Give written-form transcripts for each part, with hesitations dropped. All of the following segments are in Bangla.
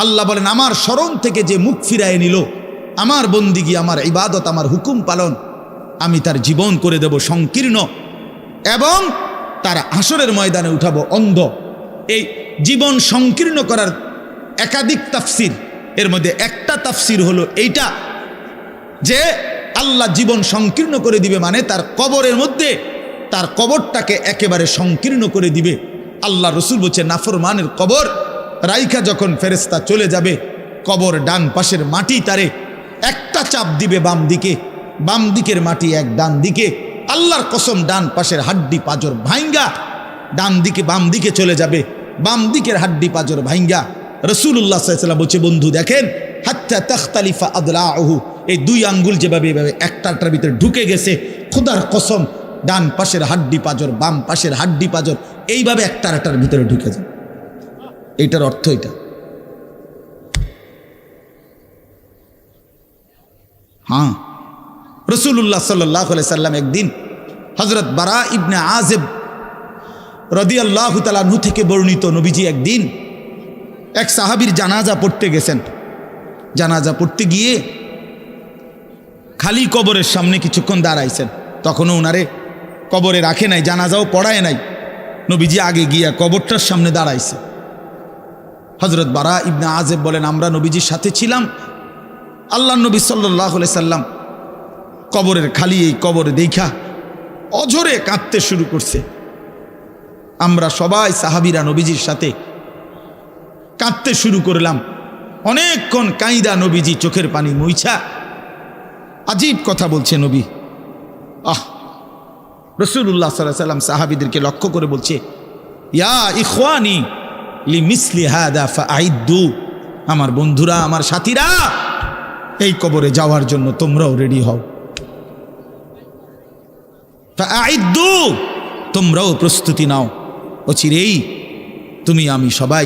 আল্লাহ বলেন আমার শরণ থেকে যে মুখ ফিরায় নিল, আমার বন্দিগি, আমার ইবাদত, আমার হুকুম পালন, আমি তার জীবন করে দেব সংকীর্ণ এবং তার হাসরের ময়দানে উঠাবো অন্ধ। এই জীবন সংকীর্ণ করার একাধিক তাফসির, এর মধ্যে একটা তাফসির হলো এইটা যে আল্লাহ জীবন সংকীর্ণ করে দিবে মানে তার কবরের মধ্যে তার কবরটাকে একেবারে সংকীর্ণ করে দিবে। আল্লাহ রসুল বলছে নাফরমানের কবর রাইখা যখন ফেরেশতা চলে যাবে, কবর ডান পাশের মাটি তারে একটা চাপ দিবে বাম দিকে, বাম দিকের মাটি এক ডান দিকে, আল্লাহর কসম ডান পাশের হাড্ডি পাঁজর ভাইঙ্গা ডান দিকে বাম দিকে চলে যাবে, বাম দিকের হাড্ডি পাঁজর ভাইঙ্গা। রাসূলুল্লাহ সাল্লাল্লাহু আলাইহি ওয়াসাল্লাম বলছে বন্ধু দেখেন হাত্তা তাখতালিফা আদলাউহু, এই দুই আঙ্গুল যেভাবে এভাবে একটার ভিতরে ঢুকে গেছে, খোদার কসম ডান পাশের হাড্ডি পাঁজর বাম পাশের হাড্ডি পাঁজর এইভাবে একটার ভিতরে ঢুকে যায়। এইটার অর্থ এটা। হ্যাঁ, রাসূলুল্লাহ সাল্লাল্লাহু আলাইহি সাল্লাম একদিন হযরত বারা ইবনে আযিব রাদিয়াল্লাহু তাআলা আনহু থেকে বর্ণিত, নবীজি একদিন এক সাহাবীর জানাজা পড়তে গেছেন। জানাজা পড়তে গিয়ে খালি কবরের সামনে কিছুক্ষণ দাঁড়াইছেন, তখনও ওনারে কবরে রাখে নাই, জানাজাও পড়ায় নাই। নবীজি আগে গিয়া কবরটার সামনে দাঁড়াইছে। হযরত বারা ইবনে আযিব বলেন আমরা নবীজির সাথে ছিলাম, আল্লাহ নবী সাল্লাল্লাহু আলাইহি সাল্লাম কবরের খালি এই কবর দেখা অঝরে কাঁদতে শুরু করছে। আমরা সবাই সাহাবীরা নবীজির সাথে কাঁদতে শুরু করলাম। অনেকক্ষণ কাইদা নবীজি চোখের পানি মুইছা আজীব কথা বলছে নবী। রাসূলুল্লাহ সাল্লাল্লাহু আলাইহি সাল্লাম সাহাবীদেরকে লক্ষ্য করে বলছে ইয়া ইখওয়ানি লিমিসলি হাদা ফাআইদ্দু, আমার বন্ধুরা আমার সাথীরা এই কবরে যাওয়ার জন্য তোমরাও রেডি হও। ফাআইদ্দু, তোমরাও প্রস্তুতি নাও, অচিরেই তুমি আমি সবাই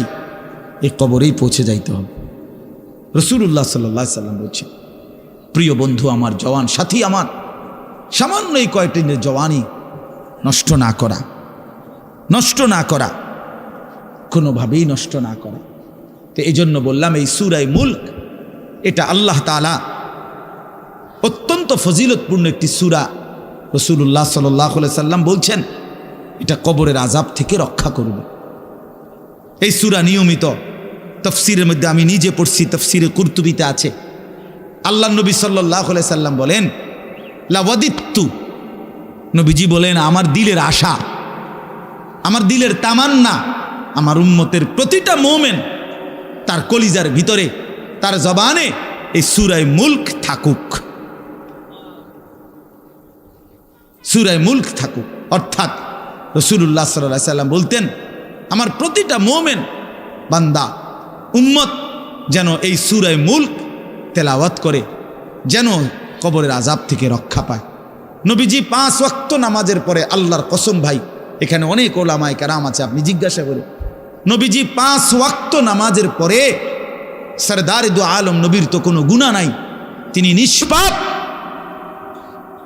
এই কবরেই পৌঁছে যাইতে হবে। রাসূলুল্লাহ সাল্লাল্লাহু আলাইহি সাল্লাম বলছে প্রিয় বন্ধু আমার, জওয়ান সাথী আমার, সামান্য এই কয়টা দিনের জওয়ানি নষ্ট না করা, নষ্ট না করা, কোনোভাবেই নষ্ট না করা। তো এই জন্য বললাম এই সূরা মুলক এটা আল্লাহ তাআলা অত্যন্ত ফজিলতপূর্ণ একটি সূরা। রাসূলুল্লাহ সাল্লাল্লাহু আলাইহি সাল্লাম বলছেন এটা কবরের আযাব থেকে রক্ষা করবে। এই সূরা নিয়মিত তাফসীরের মধ্যে আমি নিজে পড়ছি, তাফসীরে কুরতুবিতে আছে। আল্লাহ নবী সাল্লাল্লাহু আলাইহি সাল্লাম বলেন লাওয়াদিত্তু, নবীজি বলেন আমার দিলের আশা, আমার দিলের তামান্না, আমার উম্মতের প্রতিটা মুমিন তার কলিজার ভিতরে তার জবানে এই সূরা মুলক থাকুক, সূরা মুলক থাকুক। অর্থাৎ রাসূলুল্লাহ সাল্লাল্লাহু আলাইহি সাল্লাম বলতেন আমার প্রতিটা মুমিন বান্দা উম্মত যেন এই সূরা মুলক তেলাওয়াত করে, যেন কবরের আযাব থেকে রক্ষা পায়। নবীজি 5 ওয়াক্ত নামাজের পরে, আল্লাহর কসম ভাই এখানে অনেক ওলামায়ে কেরাম আছে, আপনি জিজ্ঞাসা করে, নবীজি 5 ওয়াক্ত নামাজের পরে, সরদারে দু আলম নবীর তো কোনো গুনাহ নাই, তিনি নিষ্পাপ,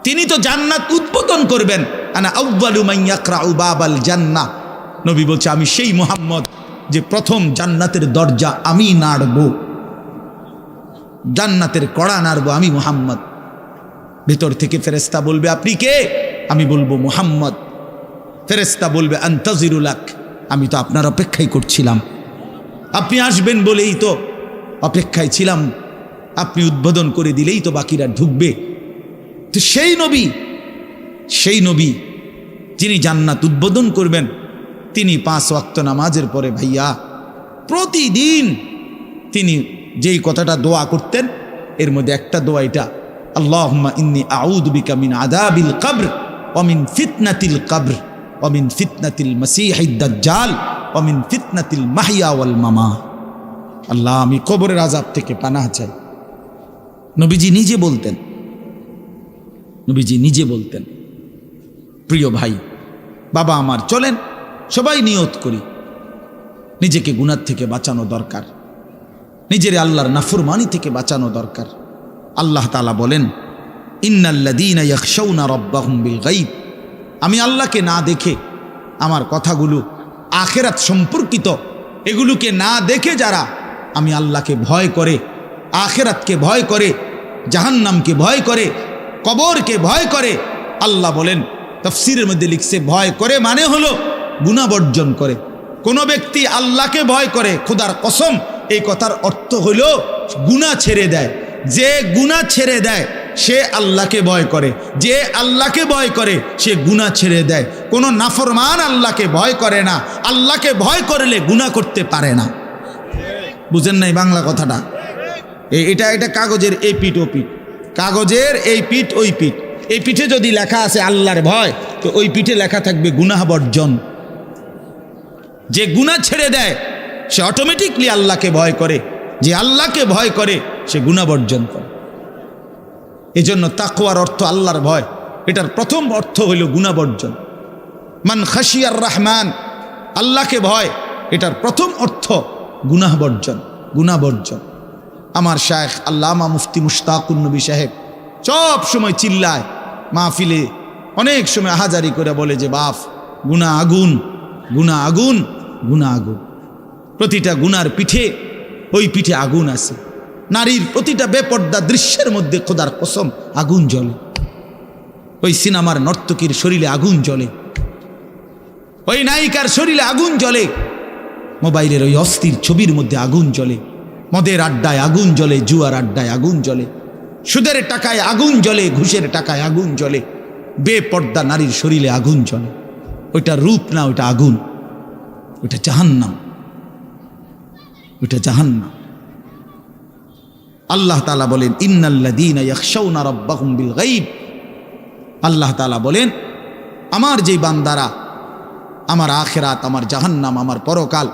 তিনি তো জান্নাত উদ্বোধন করবেন। আনা আউয়ালু মান ইয়াকরাউ বাবাল জান্নাহ, নবী বলছে আমি সেই মুহাম্মদ যে প্রথম জান্নাতের দরজা আমি নাড়ব, জান্নাতের কড়া নাড়ব আমি মুহাম্মদ। ভেতর থেকে ফেরেশতা বলবে আপনি কে? আমি বলবো মুহাম্মদ। ফেরেশতা বলবে আনতাজিরু লাক, আমি তো আপনার অপেক্ষাই করছিলাম, আপনি আসবেন বলেই তো অপেক্ষায় ছিলাম, আপনি উদ্বোধন করে দিলেই তো বাকিরা ঢুকবে। তো সেই নবী যিনি জান্নাত উদ্বোধন করবেন, তিনি 5 ওয়াক্ত নামাজের পরে ভাইয়া প্রতিদিন তিনি যেই কথাটা দোয়া করতেন, এর মধ্যে একটা দোয়া এটা, আল্লাহুম্মা ইন্নী আউযু বিকা মিন আযাবিল কবর ওয়া মিন ফিতনাতিল কবর ওয়া মিন ফিতনাতিল মাসীহিদ দাজ্জাল ওয়া মিন ফিতনাতিল মাহইয়া ওয়াল মামাত। আল্লাহ আমি কবরের আযাব থেকে পানাহ চাই। নবীজি নিজে বলতেন। প্রিয় ভাই বাবা আমার, চলেন সবাই নিয়ত করি, নিজেকে গুনাহ থেকে বাঁচানো দরকার, নিজের আল্লাহর নাফরমানি থেকে বাঁচানো দরকার। আল্লাহ তাআলা বলেন ইন্নাল্লাযীনা ইয়াখশাউনা রাব্বাহুম বিল গায়ব, আমি আল্লাহকে না দেখে, আমার কথাগুলো আখিরাত সম্পর্কিত, এগুলোকে না দেখে যারা আমি আল্লাহকে ভয় করে, আখিরাতকে ভয় করে, জাহান্নামকে ভয় করে, কবরকে ভয় করে। আল্লাহ বলেন, তাফসীরের মধ্যে লিখছে, ভয় করে মানে হলো গুনাহ বর্জন করে। কোনো ব্যক্তি আল্লাহকে ভয় করে, খোদার কসম, এই কথার অর্থ হলো গুনাহ ছেড়ে দেয়। যে গুনাহ ছেড়ে দেয় সে আল্লাহকে ভয় করে, যে আল্লাহকে ভয় করে সে গুনাহ ছেড়ে দেয়। কোনো নাফরমান আল্লাহকে ভয় করে না, আল্লাহকে ভয় করলে গুনাহ করতে পারে না। বুঝেন নাই বাংলা কথাটা? এটা কাগজের এই পিঠ ও পিঠ, কাগজের এই পিঠ ওই পিঠ। এই পিঠে যদি লেখা আছে আল্লাহর ভয়, তো ওই পিঠে লেখা থাকবে গুনাহ বর্জন। যে গুনাহ ছেড়ে দেয় সে অটোমেটিকলি আল্লাহকে ভয় করে, যে আল্লাহকে ভয় করে সে গুনাহ বর্জন করে। এজন্য তাকওয়ার অর্থ আল্লাহর ভয়, এটার প্রথম অর্থ হইল গুনাহ বর্জন। মান খাশিয়ার রহমান, আল্লাহকে ভয়, এটার প্রথম অর্থ গুনাহ বর্জন, গুনাহ বর্জন। আমার শায়েখ আল্লামা মুফতি মুশতাকুন নবী সাহেব সব সময় চিল্লায় মাহফিলে, অনেক সময় আহাজারি করে বলে যে বাপ, গুনাহ আগুন, গুনাহ আগুন, গুনাহ আগুন। প্রতিটা গুনার পিঠে, ওই পিঠে আগুন আছে। নারীর প্রতিটা বেপর্দা দৃশ্যের মধ্যে খোদার কসম আগুন জ্বলে। ওই সিনেমার নর্তকীর শরীরে আগুন জ্বলে, ওই নায়িকার শরীরে আগুন জ্বলে, মোবাইলের ওই অস্থির ছবির মধ্যে আগুন জ্বলে, মদের আড্ডায় আগুন জ্বলে, জুয়ার আড্ডায় আগুন জ্বলে, সুদের টাকায় আগুন জ্বলে, ঘুষের টাকায় আগুন জ্বলে, বেপর্দা নারীর শরীরে আগুন জ্বলে। ওইটা রূপ না, ওইটা আগুন, ওইটা জাহান্নাম, ওইটা জাহান্নাম। আল্লাহ তাআলা বলেন, ইন্নাল্লাযীনা ইয়াখশাউনা রাব্বাহুম বিল গায়ব। আল্লাহ তাআলা বলেন, আমার যেই বান্দারা আমার আখিরাত, আমার জাহান্নাম, আমার পরকাল,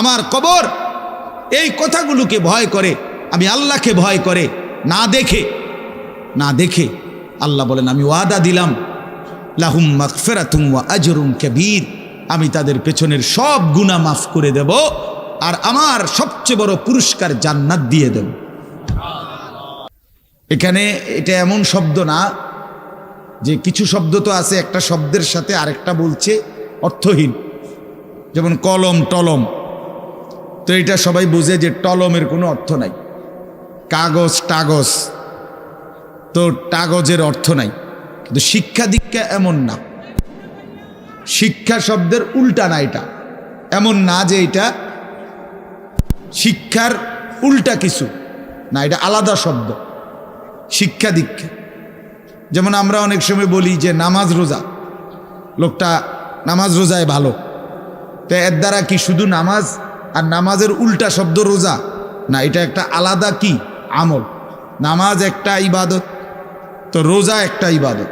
আমার কবর, এই কথাগুলোকে ভয় করে, আমি আল্লাহকে ভয় করে, না দেখে, না দেখে, আল্লাহ বলেন আমি ওয়াদা দিলাম, লাহুম মাগফিরাতুম ওয়া আজরুন কাবীর, আমি তাদের পেছনের সব গুনাহ মাফ করে দেব, আর আমার সবচেয়ে বড় পুরস্কার জান্নাত দিয়ে দেব। এখানে এটা এমন শব্দ না যে কিছু শব্দ তো আছে একটা শব্দের সাথে আরেকটা বলছে অর্থহীন, যেমন কলম টলম। তো এটা সবাই বুঝে যে টলমের কোনো অর্থ নাই, কাগজ টাগজ, তো কাগজের অর্থ নাই। কিন্তু শিক্ষা দীক্ষা এমন না, শিক্ষা শব্দের উল্টা না, এটা এমন না যে এটা শিক্ষার উল্টা কিছু না, এটা আলাদা শব্দ। শিক্ষা দীক্ষা, যেমন আমরা অনেক সময় বলি যে নামাজ রোজা, লোকটা নামাজ রোজায় ভালো, তো এর দ্বারা কি শুধু নামাজ আর নামাজের উল্টা শব্দ রোজা না, এটা একটা আলাদা কি আমল। নামাজ একটা ইবাদত, তো রোজা একটা ইবাদত।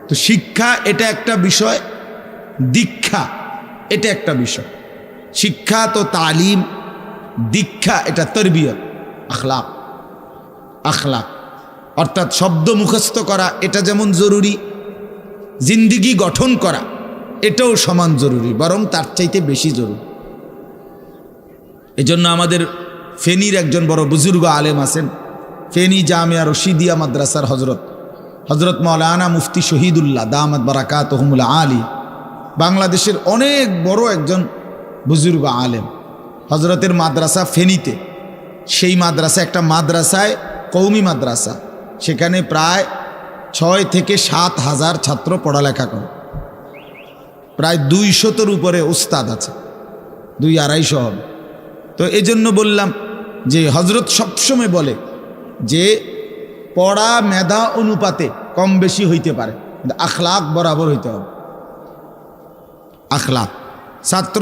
তো শিক্ষা এটা একটা বিষয়, দীক্ষা এটা একটা বিষয়। শিক্ষা তো তালিম, দীক্ষা এটা তরবিয়ত, আখলাক। আখলাক অর্থাৎ শব্দ মুখস্থ করা এটা যেমন জরুরি, জিন্দিগি গঠন করা এটাও সমান জরুরি, বরং তার চাইতে বেশি জরুরি। এজন্য আমাদের ফেনীর একজন বড় বুজুর্গ আলেম আছেন, ফেনী জামিয়া রশিদিয়া মাদ্রাসার হজরত মাওলানা মুফতি শহীদুল্লাহ দামাত বারাকাতুহুমুল আলী, বাংলাদেশের অনেক বড় একজন বুজুর্গ আলেম। হজরতের মাদ্রাসা ফেনীতে, সেই মাদ্রাসা একটা মাদ্রাসায় কওমি মাদ্রাসা, সেখানে প্রায় 6 থেকে 7 হাজার ছাত্র পড়ালেখা করে, প্রায় 200-র উপরে উস্তাদ আছে, 200-250 হবে। তো এই জন্য বললাম যে হজরত সবসময় বলে যে পড়া মেধা অনুপাতে কম বেশি হইতে পারে, কিন্তু আখলাক বরাবর হইতে হবে। আখলাক, ছাত্র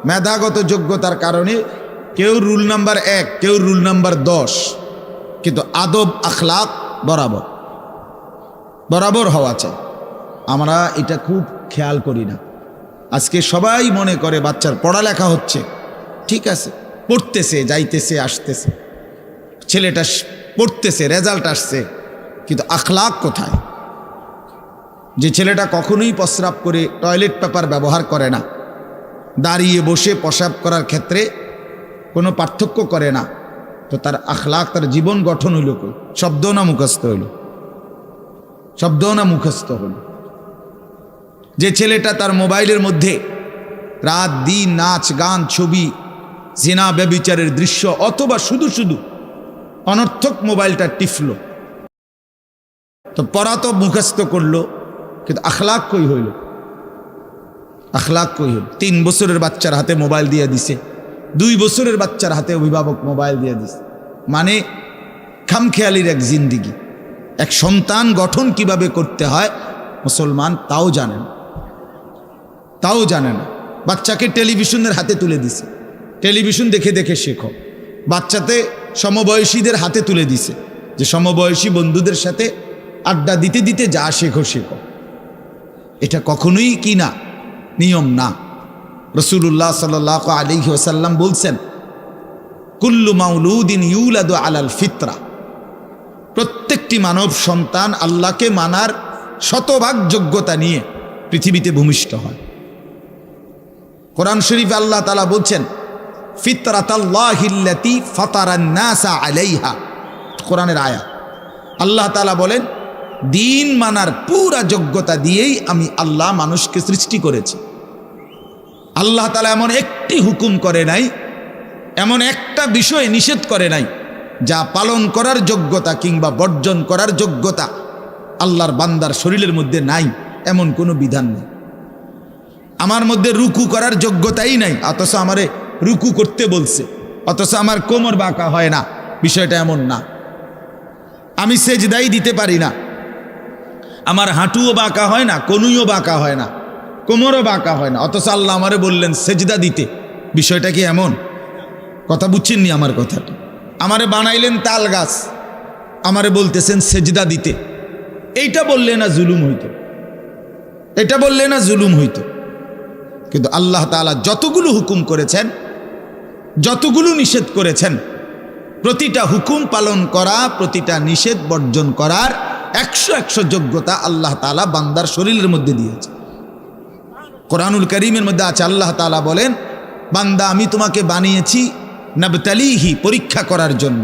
মেধাগত যোগ্যতার কারণে কেউ রুল নাম্বার 1, কেউ রুল নাম্বার 10, কিন্তু আদব আখলাক বরাবর বরাবর হওয়া চাই। আমরা এটা খুব খেয়াল করি না। আজকে সবাই মনে করে বাচ্চার পড়ালেখা হচ্ছে, ঠিক আছে, পড়তেছে, যাইতেছে, আসতেছে, ছেলেটা পড়তেছে, রেজাল্ট আসছে, কিন্তু আখলাক কোথায়? যে ছেলেটা কখনোই প্রস্রাব করে টয়লেট পেপার ব্যবহার করে না, দাঁড়িয়ে বসে প্রস্রাব করার ক্ষেত্রে কোনো পার্থক্য করে না, তো তার আখলাক, তার জীবন গঠন হইল কই? শব্দও না মুখস্থ হইল, শব্দও না মুখস্থ হইল। যে ছেলেটা তার মোবাইলের মধ্যে রাত দিন নাচ গান ছবি জিনা ব্যভিচারের দৃশ্য, অথবা শুধু শুধু অনর্থক মোবাইলটা টিপল। তো পড়া তো মুখস্থ করলো, কিন্তু আখলাক কই হইল? আখলাক কই হইল? 3 বছরের বাচ্চার হাতে মোবাইল দিয়ে দিছে, 2 বছরের বাচ্চার হাতে অভিভাবক মোবাইল দিয়ে দিছে। মানে খামখেয়ালির এক জিন্দিগি। এক সন্তান গঠন কিভাবে করতে হয় মুসলমান তাও জানেন, তাও জানে না। বাচ্চাকে টেলিভিশনের হাতে তুলে দিছে, টেলিভিশন দেখে দেখে শেখো। বাচ্চাতে সমবয়সীদের হাতে তুলে দিছে, যে সমবয়সী বন্ধুদের সাথে আড্ডা দিতে দিতে যা শেখো শেখো। এটা কখনোই কি না, নিয়ম না। রাসূলুল্লাহ সাল্লাল্লাহু আলাইহি ওয়াসাল্লাম বলছেন, কুল্লু মাউলুদিন ইউলাদু আলাল ফিতরা, প্রত্যেকটি মানব সন্তান আল্লাহকে মানার শতভাগ যোগ্যতা নিয়ে পৃথিবীতে ভূমিষ্ঠ হয়। কোরআন শরীফে আল্লাহ তাআলা বলছেন, ফিতরাতাল্লাহিল্লাতী ফাতারান নাসা আলাইহা, কোরআনের আয়াত। আল্লাহ তাআলা বলেন, দিন মানার পুরা যোগ্যতা দিয়েই আমি আল্লাহ মানুষকে সৃষ্টি করেছি। আল্লাহ তাআলা এমন একটি হুকুম করে নাই, এমন একটা বিষয় নিষেধ করে নাই যা পালন করার যোগ্যতা কিংবা বর্জন করার যোগ্যতা আল্লাহর বান্দার শরীরের মধ্যে নাই, এমন কোনো বিধান নেই। আমার মধ্যে রুকু করার যোগ্যতাই নাই, অথচ আমারে রুকু করতে বলছে, অথচ আমার কোমর বাঁকা হয় না, বিষয়টা এমন না। আমি সেজদাই দিতে পারি না, আমার হাঁটুও বাঁকা হয় না, কনুইও বাঁকা হয় না, কোমরও বাঁকা হয় না, অথচ আল্লাহ আমারে বললেন সেজদা দিতে। বিষয়টা কি এমন? কথা বুঝছেননি আমার কথাটা? আমারে বানাইলেন তাল গাছ, আমারে বলতেছেন সেজদা দিতে। এইটা বললে না জুলুম হইতো? এটা বললে না জুলুম হইতো? কিন্তু আল্লাহ তাআলা যতগুলো হুকুম করেছেন, যতগুলো নিষেধ করেছেন, প্রতিটা হুকুম পালন করা, প্রতিটা নিষেধ বর্জন করার 100 যোগ্যতা আল্লাহ তাআলা বান্দার শরীরের মধ্যে দিয়েছে। কোরআনুল কারীমের মধ্যে আছে, আল্লাহ তাআলা বলেন, বান্দা আমি তোমাকে বানিয়েছি নাবতালিহি, পরীক্ষা করার জন্য,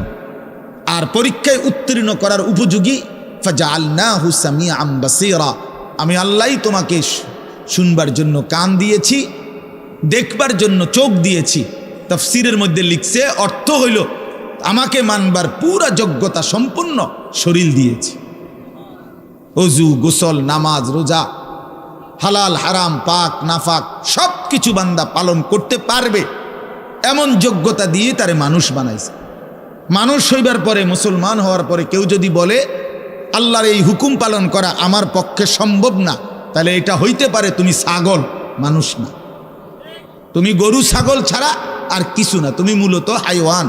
আর পরীক্ষায় উত্তীর্ণ করার উপযোগী। ফাজআলনাহু সামিআন বাসীরা, আমি আল্লাহই তোমাকে শুনবার জন্য কান দিয়েছি, দেখবার জন্য চোখ দিয়েছি। তাফসীরের মধ্যে লিখছে, অর্থ হইল আমাকে মানবার পুরা যোগ্যতা সম্পন্ন শরীর দিয়েছি। ওযু, গোসল, নামাজ, রোজা, হালাল হারাম, পাক নাফাক সব কিছু বান্দা পালন করতে পারবে এমন যোগ্যতা দিয়ে তারে মানুষ বানাইছে। মানুষ হইবার পরে, মুসলমান হওয়ার পরে কেউ যদি বলে আল্লাহর এই হুকুম পালন করা আমার পক্ষে সম্ভব না, তাহলে এটা হইতে পারে তুমি ছাগল, মানুষ না। তুমি গরু ছাগল ছাড়া আর কিছু না, তুমি মূলত হাইওয়ান।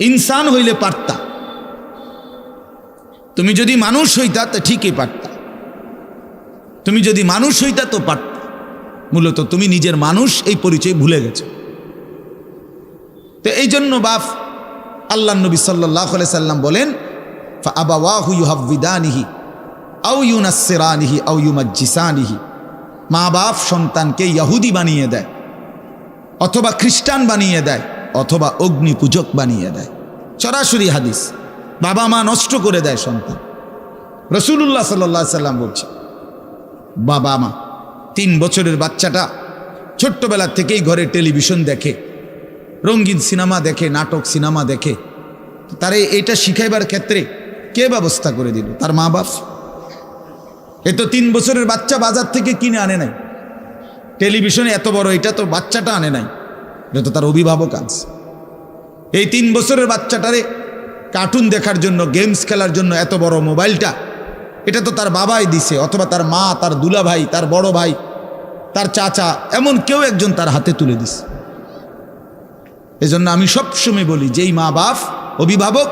ইনসান হইলে পারতা, তুমি যদি মানুষ হইতা তো ঠিকই পারতা, তুমি যদি মানুষ হইতা তো পারতা। মূলত তুমি নিজের মানুষ এই পরিচয় ভুলে গেছো। তো এই জন্য বাপ আল্লাহ নবী সাল্লাল্লাহু আলাইহি সাল্লাম বলেন, ফাআবাওয়াহু ইউহাব্বিদানিহি আও ইউনাসসিরানিহি আও ইউমাজ্জিসানিহি, মা বাপ সন্তানকে ইহুদি বানিয়ে দেয়, অথবা খ্রিস্টান বানিয়ে দেয়, অথবা অগ্নি পূজক বানিয়ে দেয়। সরাসরি হাদিস, বাবা মা নষ্ট করে দেয় সন্তান। রাসূলুল্লাহ সাল্লাল্লাহু আলাইহি সাল্লাম বলছে, বাবা মা 3 বছরের বাচ্চাটা ছোট্টবেলা থেকেই ঘরে টেলিভিশন দেখে, রঙিন সিনেমা দেখে, নাটক সিনেমা দেখে, তারে এটা শিখাইবার ক্ষেত্রে কে ব্যবস্থা করে দিল? তার মা বাপ। এ তো 3 বছরের বাচ্চা বাজার থেকে কিনে আনে নাই, টেলিভিশনে এত বড় এটা তো বাচ্চাটা আনে নাই, এটা তো তার অভিভাবক আনছে। এই 3 বছরের বাচ্চাটারে কার্টুন দেখার জন্য, গেমস খেলার জন্য এত বড় মোবাইলটা, এটা তো তার বাবাই দিছে, অথবা তার মা, তার দুলা ভাই, তার বড় ভাই, তার চাচা, এমন কেউ একজন তার হাতে তুলে দিছে। এজন্য আমি সবসময় বলি, যেই মা বাপ, অভিভাবক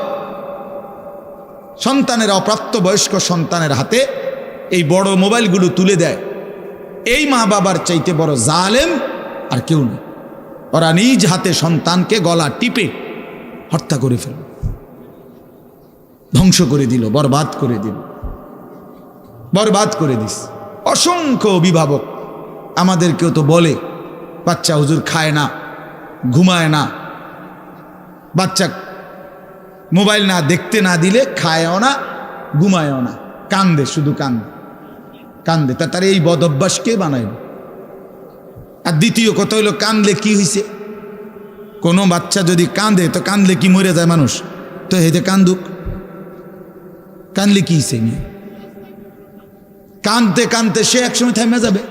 সন্তানের, অপ্রাপ্তবয়স্ক সন্তানের হাতে এই বড় মোবাইলগুলো তুলে দেয়, এই মা বাবার চাইতে বড় জালেম আর কেউ নেই। ওরা নিজ হাতে সন্তানকে গলা টিপে হত্যা করে ফেলল, ধ্বংস করে দিল, বরবাদ করে দিল, বরবাদ করে দিস। অসংখ্য অভিভাবক আমাদেরকেও তো বলে, বাচ্চা হুজুর খায় না, ঘুমায় না, বাচ্চা মোবাইল না দেখতে না দিলে খায়ও না, ঘুমায়ও না, কান্দে, শুধু কান্দে কান্দে। তার এই বদ অভ্যাস কে বানাইল? আর দ্বিতীয় কথা হইল, কান্দলে কি হয়েছে? কোনো বাচ্চা যদি কাঁদে তো কাঁদলে কি মরে যায় মানুষ? তো হেতে কান্দুক, কাঁদলে কি সে নিয়ে কাঁদতে কাঁদতে সে একসময় থেমে যাবে।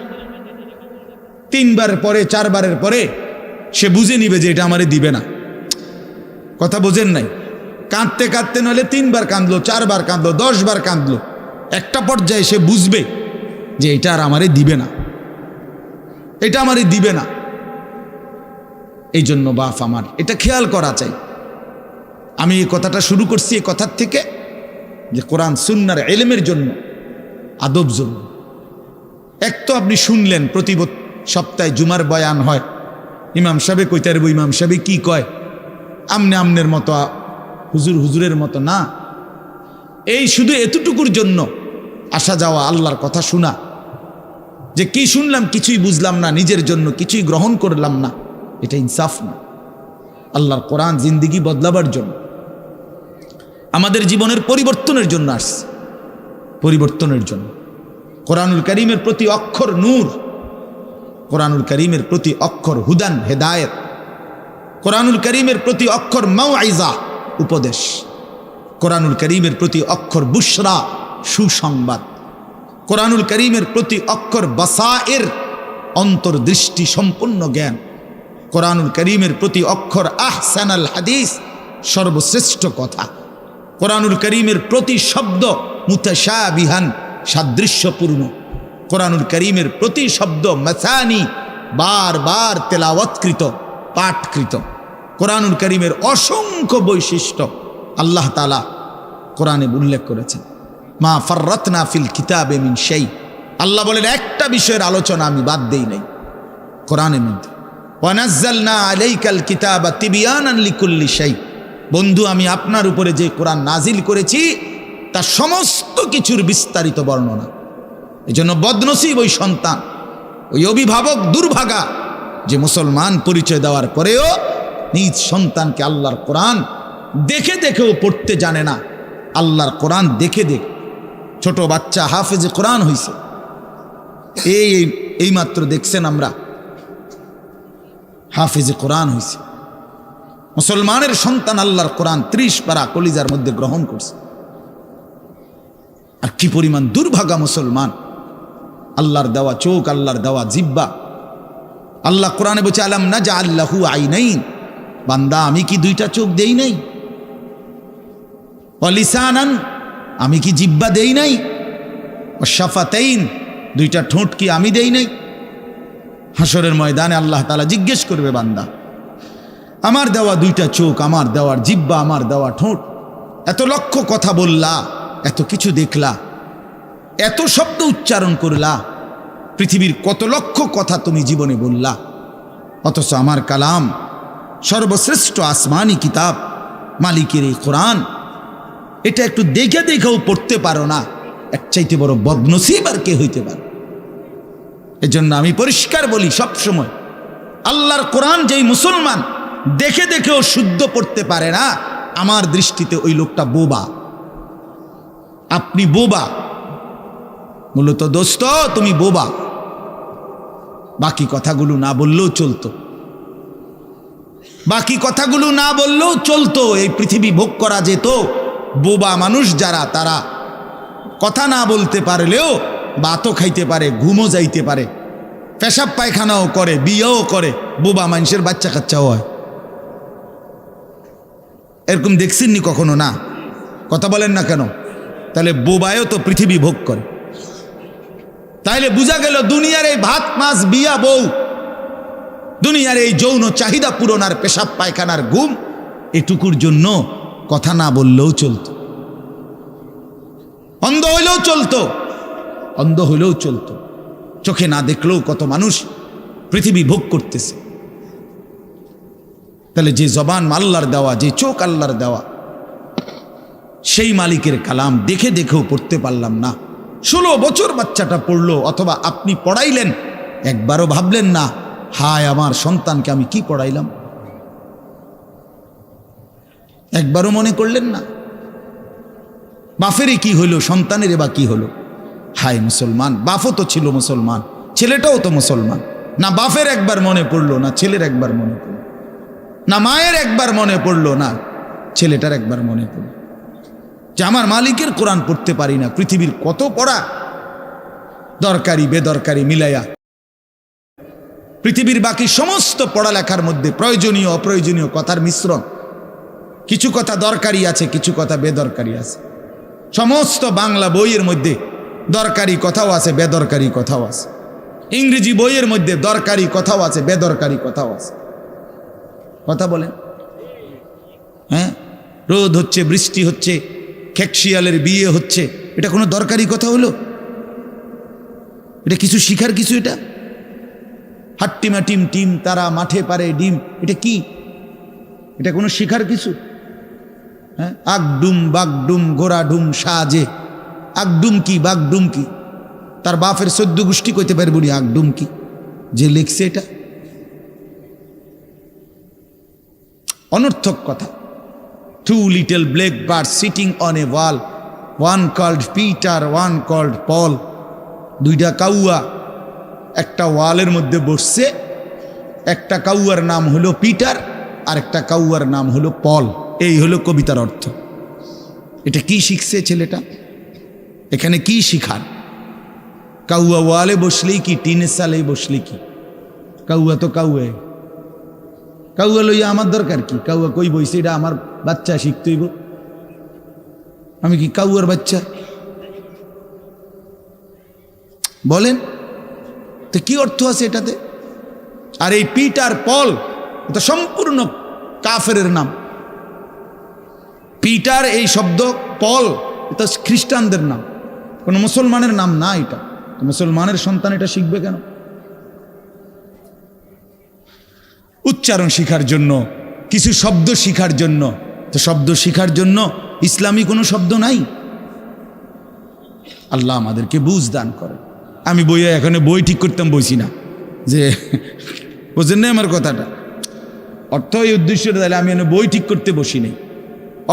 3 বারের পরে 4 বারের পরে সে বুঝে নিবে যে এটা আমারে দিবে না। কথা বোঝেন নাই? কাঁদতে কাঁদতে নইলে 3 বার কাঁদলো, 4 বার কাঁদলো, 10 বার কাঁদলো, একটা পর্যায়ে সে বুঝবে যে এটা আর আমারে দিবে না, এটা আমারে দিবে না। এই জন্য বাপ আমার এটা খেয়াল করা চাই। আমি এই কথাটা শুরু করছি এই কথার থেকে যে কোরআন সুন্নাহর ইলমের জন্য আদব জরুরি। এক তো আপনি শুনলেন প্রতি সপ্তাহে জুমার বয়ান হয়, ইমাম সাহেব কইতে পারবো, ইমাম সাহেব কি কয়, আমনে আমনের মতো হুজুর হুজুরের মতো না। এই শুধু এতটুকুর জন্য আসা যাওয়া, আল্লাহর কথা শোনা, যে কি শুনলাম কিছুই বুঝলাম না, নিজের জন্য কিছুই গ্রহণ করলাম না, এটা ইনসাফ না। আল্লাহর কোরআন জিন্দিগি বদলাবার জন্য, আমাদের জীবনের পরিবর্তনের জন্য আসছে, পরিবর্তনের জন্য। কোরআনুল কারীমের প্রতি অক্ষর নূর, কোরআনুল কারীমের প্রতি অক্ষর হুদান হেদায়েত, কোরআনুল কারীমের প্রতি অক্ষর মাউইজা উপদেশ, কোরআনুল কারীমের প্রতি অক্ষর বুশরা সুসংবাদ, কোরআনুল কারীমের প্রতি অক্ষর বাসায়ের অন্তর্দৃষ্টি সম্পন্ন জ্ঞান, কোরআনুল কারীমের প্রতি অক্ষর আহসানাল হাদিস সর্বশ্রেষ্ঠ কথা, কোরআনুল কারীমের প্রতি শব্দ মুতাশাবিহান সাদৃশ্যপূর্ণ, কোরআনুল কারীমের প্রতি শব্দ মাসানি বারবার তেলাওয়াতকৃত পাঠকৃত। কোরআনুল কারীমের অসংখ্য বৈশিষ্ট্য আল্লাহ তাআলা কোরআনে উল্লেখ করেছেন। মা ফাররাতনা ফিল কিতাবে মিন শাই, আল্লাহ বলেন একটা বিষয়ের আলোচনা আমি বাদ দেই নাই কোরআনের মধ্যে। ওয়া নাযালনা আলাইকাল কিতাবা তিবয়ানান লিকুল্লি শাই, বন্ধু আমি আপনার উপরে যে কোরআন নাজিল করেছি তার সমস্ত কিছুর বিস্তারিত বর্ণনা। এই জন্য বদনসিব ওই সন্তান, ওই অভিভাবক দুর্ভাগা যে মুসলমান পরিচয় দেওয়ার পরেও নিজ সন্তানকে আল্লাহর কোরআন দেখে দেখেও পড়তে জানে না। আল্লাহর কোরআন দেখে দেখে ছোট বাচ্চা হাফেজে কোরআন হইছে, এই মাত্র দেখছেন আমরা হাফেজে কোরআন হইছে। মুসলমানের সন্তান আল্লাহর কোরআন 30 পারা কলিজার মধ্যে গ্রহণ করছে। আর কি পরিমাণ দুর্ভাগা মুসলমান! আল্লাহর দেওয়া চোখ, আল্লাহর দেওয়া জিহ্বা। আল্লাহ কোরআনে বলছে আলাম নাজআল লাহু আইনাইন, বান্দা আমি কি 2টা চোখ দেই নাই? ওয়া লিসানান, আমি কি জিহ্বা দেই নাই? ওয়া শাফাতাইন, 2টা ঠোঁট কি আমি দেই নাই? হাসরের ময়দানে আল্লাহ তাআলা জিজ্ঞেস করবে বান্দা আমার দেওয়া 2টা চোখ, আমার দেওয়ার জিহ্বা, আমার দেওয়া ঠোঁট, এত লক্ষ কথা বললা, এত কিছু দেখলা, এত শব্দ উচ্চারণ করলা, পৃথিবীর কত লক্ষ কথা তুমি জীবনে বললা, অথচ আমার কালাম সর্বশ্রেষ্ঠ আসমানি কিতাব মালিকের এই কোরআন, এটা একটু দেখে দেখেও পড়তে পারো না, এর চাইতে বড় বদনসিব আর কে হইতে পারে? এজন্য আমি পরিষ্কার বলি সবসময়, আল্লাহর কোরআন যেই মুসলমান দেখে দেখেও শুদ্ধ পড়তে পারে না, আমার দৃষ্টিতে ওই লোকটা বোবা। আপনি বোবা, মূলত দোস্ত তুমি বোবা। বাকি কথাগুলো না বললেও চলতো, বাকি কথাগুলো না বললেও চলতো, এই পৃথিবী ভোগ করা যেত। বোবা মানুষ যারা, তারা কথা না বলতে পারলেও ভাতও খাইতে পারে, ঘুমও যাইতে পারে, পেশাব পায়খানাও করে, বিয়েও করে, বোবা মানুষের বাচ্চা কাচ্চাও হয়। এরকম দেখছেননি কখনো? না, কথা বলেন না কেন? তাহলে বোবায়ও তো পৃথিবী ভোগ করে। তাইলে বোঝা গেল দুনিয়ার এই ভাত মাছ বিয়া বউ, দুনিয়ার এই যৌন চাহিদা পূরণ আর পেশাব পায়খানার ঘুম, এটুকুর জন্য কথা না বললেও চলতো, অন্ধ হইলেও চলতো, অন্ধ হইলেও চলতো, চোখে না দেখলেও কত মানুষ পৃথিবী ভোগ করতেছে। তাহলে যে জবান আল্লাহর দেওয়া, যে চোখ আল্লাহর দেওয়া, সেই মালিকের কালাম দেখে দেখেও পড়তে পারলাম না। 16 বছর বাচ্চাটা পড়লো, অথবা আপনি পড়াইলেন, একবারও ভাবলেন না হায় আমার সন্তানকে আমি কি পড়াইলাম? একবারও মনে করলেন না বাফেরই কি হইল, সন্তানের বা কি হলো? হায় মুসলমান, বাপও তো ছিল মুসলমান, ছেলেটাও তো মুসলমান, না বাপের একবার মনে পড়লো, না ছেলের একবার মনে পড়লো। না মায়ের একবার মনে পড়লো, না ছেলেটার একবার মনে পড়ল যে আমার মালিকের কোরআন পড়তে পারি না। পৃথিবীর কত পড়া, দরকারি বেদরকারি মিলাইয়া পৃথিবীর বাকি সমস্ত পড়ালেখার মধ্যে প্রয়োজনীয় অপ্রয়োজনীয় কথার মিশ্রণ। কিছু কথা দরকারি আছে, কিছু কথা বেদরকারি আছে। সমস্ত বাংলা বইয়ের মধ্যে দরকারি কথাও আছে, বেদরকারি কথাও আছে। ইংরেজি বইয়ের মধ্যে দরকারি কথাও আছে, বেদরকারি কথাও আছে। কথা বলেন? হ্যাঁ, রোদ হচ্ছে, বৃষ্টি হচ্ছে, খেকশিয়ালের বিয়ে হচ্ছে, এটা কোনো দরকারি কথা হলো? এটা কিছু শিখার কিছু? এটা হাট্টিমা টিম টিম তারা মাঠে পারে ডিম, এটা কি? এটা কোনো শিখার কিছু? হ্যাঁ, আগডুম বাগডুম ঘোড়াডুম সাজে। আগডুম কি বাগডুম কি? তার বাপের 14 গোষ্ঠী কইতে পারবো নি আগডুম কি যে লিখছে এটা? অনর্থক কথা। 2 little black birds sitting on a wall, one called Peter, one called Paul. 2টা কাউয়া একটা ওয়ালের মধ্যে বসছে। একটা কাউয়ার নাম হলো পিটার, আর একটা কাউয়ার নাম হলো পল। এই হলো কবিতার অর্থ। এটা কি শিখছে ছেলেটা? এখানে কি শিখার? কাউয়া ওয়ালে বসলেই কি, টিনের সালেই বসলে কি? কাউয়া তো কাউয়া। কাউয়া লইয়া আমার দরকার কি? কাউয়া কই বইছে, এটা আমার বাচ্চা শিখতেইব। আমি কি কাউয়ার বাচ্চা? বলেন তো কি অর্থ আছে এটাতে? আর এই পিটার পল এটা সম্পূর্ণ কাফেরের নাম। পিটার এই শব্দ, পল এটা খ্রিস্টানদের নাম, কোনো মুসলমানের নাম না। এটা মুসলমানের সন্তান এটা শিখবে কেন? উচ্চারণ শিখার জন্য, কিছু শব্দ শিখার জন্য। তো শব্দ শিখার জন্য ইসলামী কোনো শব্দ নাই। আল্লাহ আমাদেরকে বুঝ দান করে। আমি বইয়ে এখানে বই ঠিক করতাম বইছি না, যে বুঝলেন না আমার কথাটা? অর্থ এই উদ্দেশ্যটা, তাহলে আমি এখানে বই ঠিক করতে বসি নাই।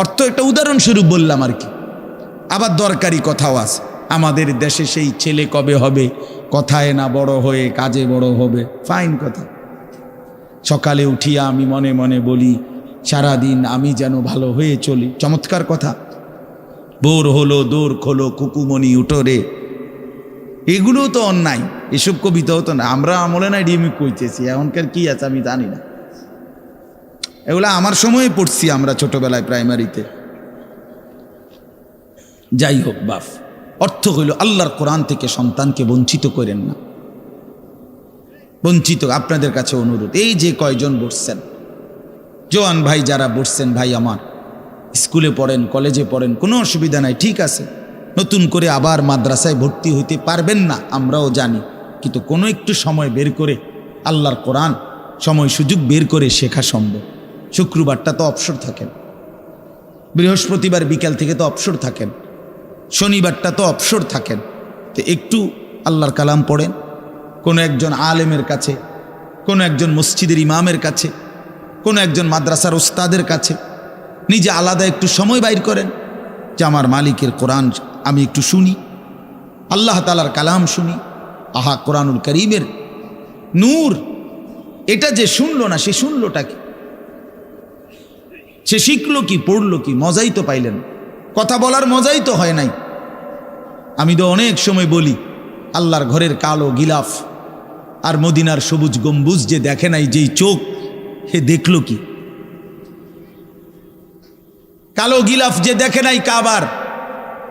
অর্থ একটা উদাহরণস্বরূপ বললাম আর কি। আবার দরকারি কথাও আছে। আমাদের দেশে সেই ছেলে কবে হবে, কথায় না বড় হয়ে কাজে বড় হবে। ফাইন কথা। সকালে উঠিয়া আমি মনে মনে বলি, সারাদিন আমি যেন ভালো হয়ে চলি। চমৎকার কথা। বোর হলো দৌড় খোলো কুকুমনি উঠোরে, এগুলোও তো অন্যায়। এসব কবিতাও তো না, আমরা আমলে না ডিমি কইতেছি। এখনকার কি আছে আমি জানি না। এগুলো আমার সময়ে পড়ছি আমরা ছোটবেলায় প্রাইমারিতে। যাই হোক বাপ, অর্থ হইল আল্লাহর কোরআন থেকে সন্তানকে বঞ্চিত করেন না। বঞ্চিত আপনাদের কাছে অনুরোধ। এই যে কয়জন বসছেন, জোয়ান ভাই যারা বসছেন, ভাই আমার স্কুলে পড়েন, কলেজে পড়েন, কোনো অসুবিধা নাই, ঠিক আছে। নতুন করে আবার মাদ্রাসায় ভর্তি হইতে পারবেন না, আমরাও জানি। কিন্তু কোনো একটু সময় বের করে আল্লাহর কোরআন সময় সুযোগ বের করে শেখা সম্ভব। শুক্রবারটা তো অবসর থাকেন, বৃহস্পতিবার বিকাল থেকে তো অবসর থাকেন, শনিবারটা তো অবসর থাকেন। তো একটু আল্লাহর কালাম পড়েন, কোনো একজন আলেমের কাছে, কোনো একজন মসজিদের ইমামের কাছে, কোনো একজন মাদ্রাসার ওস্তাদের কাছে নিজে আলাদা একটু সময় বাইর করেন যে আমার মালিকের কোরআন আমি একটু শুনি, আল্লাহ তাআলার কালাম শুনি। আহা, কোরআনুল কারীমের নূর। এটা যে শুনলো না, সে শুনলোটা কি? সে শিখলো কি, পড়লো কি? মজাই তো পাইলেন। কথা বলার মজাই তো হয় নাই। আমি তো অনেক সময় বলি, আল্লাহর ঘরের কালো গিলাফ আর মদিনার সবুজ গম্বুজ যে দেখে নাই, যেই চোখ, হে দেখলো কি? কালো গিলাফ যে দেখে নাই কাবার,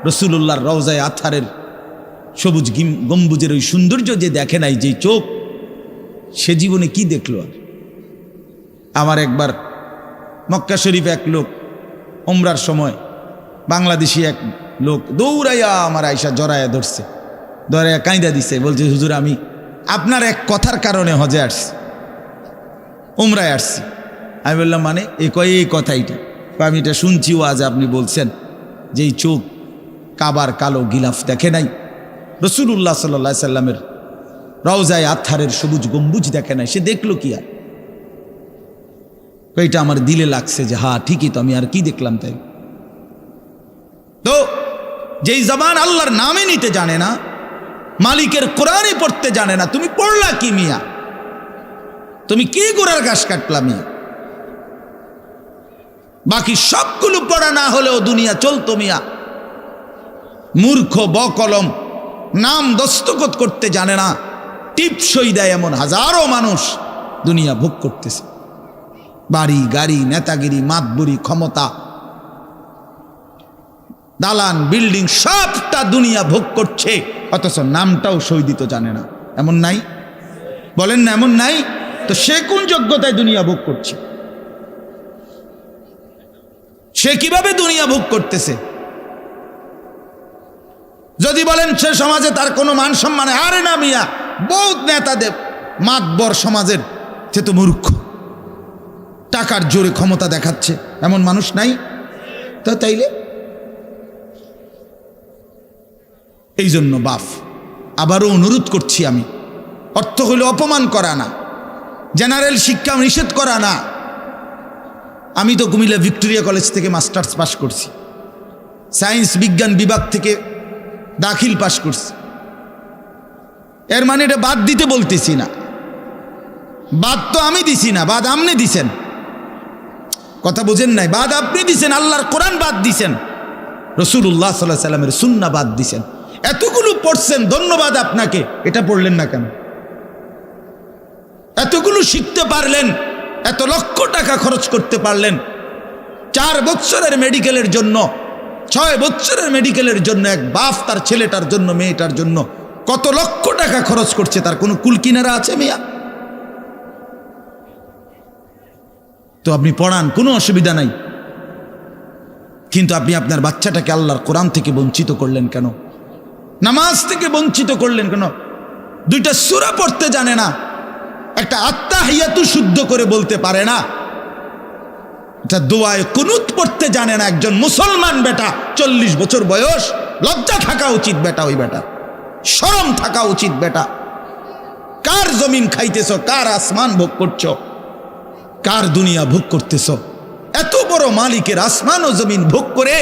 রাসূলুল্লাহর রওজায়ে আতহারের সবুজ গম্বুজের ওই সৌন্দর্য যে দেখে নাই, যেই চোখ, সে জীবনে কি দেখলো? আর আমার একবার মক্কা শরীফ এক লোক ওমরার সময়, বাংলাদেশি এক লোক দৌড়াইয়া আমার আয়সা জড়াইয়া ধরছে, ধরাইয়া কাঁদা দিছে, বলছে হুজুর আমি আপনার এক কথার কারণে হজে আসছি, ওমরায় আসছি। আমি বললাম মানে? এই কথাইটা আমি এটা শুনছি, ও আজ আপনি বলছেন যে এই চোখ কাবার কালো গিলাফ দেখে নাই, রাসূলুল্লাহ সাল্লাল্লাহু আলাইহি সাল্লামের রওজায়ে আতহারের সবুজ গম্বুজ দেখে নাই, সে দেখলো কি? আর এটা আমার দিলে লাগছে যে হ্যাঁ ঠিকই তো, আমি আর কি দেখলাম? তাই তো যেই জবান আল্লাহর নামে নিতে জানে না, মালিকের কোরআনে পড়তে জানে না, তুমি পড়লা কি মিয়া? তুমি কি গোড়ার ঘাস কাটলা মিয়া? বাকি সবগুলো পড়া না হলেও দুনিয়া চলতো মিয়া। মূর্খ বকলম, নাম দস্তখত করতে জানে না, টিপসই দেয় এমন হাজারো মানুষ দুনিয়া ভোগ করতেছে। বাড়ি গাড়ি, নেতাগিরি, মাতবুরি, ক্ষমতা, দালান বিল্ডিং সবটা দুনিয়া ভোগ করছে, অথচ নামটাও সই দিতে জানে না। এমন নাই? বলেন না এমন নাই? তো সে কোন যোগ্যতায় দুনিয়া ভোগ করছে? সে কিভাবে দুনিয়া ভোগ করতেছে? যদি বলেন সে সমাজে তার কোনো মান সম্মানে, আরে না মিয়া, বহুত নেতাদের মাতবর সমাজের, সে তো মূর্খ, টাকার জোরে ক্ষমতা দেখাচ্ছে, এমন মানুষ নাই? তো তাইলে এই জন্য বাপ আবারও অনুরোধ করছি আমি, অর্থ হইল অপমান করা না, জেনারেল শিক্ষা নিষেধ করা না। আমি তো কুমিল্লা ভিক্টোরিয়া কলেজ থেকে মাস্টার্স পাশ করছি, সায়েন্স বিজ্ঞান বিভাগ থেকে দাখিল পাশ করছি। এর মানে এটা বাদ দিতে বলতেছি না, বাদ তো আমি দিছি না, বাদ আপনি দিছেন। কথা বুঝেন নাই? বাদ আপনি দিছেন, আল্লাহর কোরআন বাদ দিছেন, রাসূলুল্লাহ সাল্লাল্লাহু আলাইহি সাল্লামের সুন্নাহ বাদ দিছেন। এতগুলো পড়ছেন, ধন্যবাদ আপনাকে। এটা পড়লেন না কেন? এতগুলো শিখতে পারলেন, এত লক্ষ টাকা খরচ করতে পারলেন, 4 বছরের মেডিকেলের জন্য, 6 বছরের মেডিকেলের জন্য এক বাপ তার ছেলেটার জন্য, মেয়েটার জন্য কত লক্ষ টাকা খরচ করছে, তার কোনো কুল কিনারা আছে মিয়া? তো আপনি পড়ান, কোনো অসুবিধা নাই, কিন্তু আপনি আপনার বাচ্চাটাকে আল্লাহর কোরআন থেকে বঞ্চিত করলেন কেন? নামাজ থেকে বঞ্চিত করলেন কেন? 2টা সূরা পড়তে জানে না, একটা আত্তাহিয়াতু শুদ্ধ করে বলতে পারে না, এটা দোয়ায়ে কুনুত পড়তে জানে না। একজন মুসলমান বেটা, 40 বছর বয়স, লজ্জা থাকা উচিত বেটা, ওই বেটা শরম থাকা উচিত বেটা। কার জমিন খাইতেছ, কার আসমান ভোগ করছো, কার দুনিয়া ভোগ করতেছ? এত বড় মালিকের আসমান ও জমিন ভোগ করে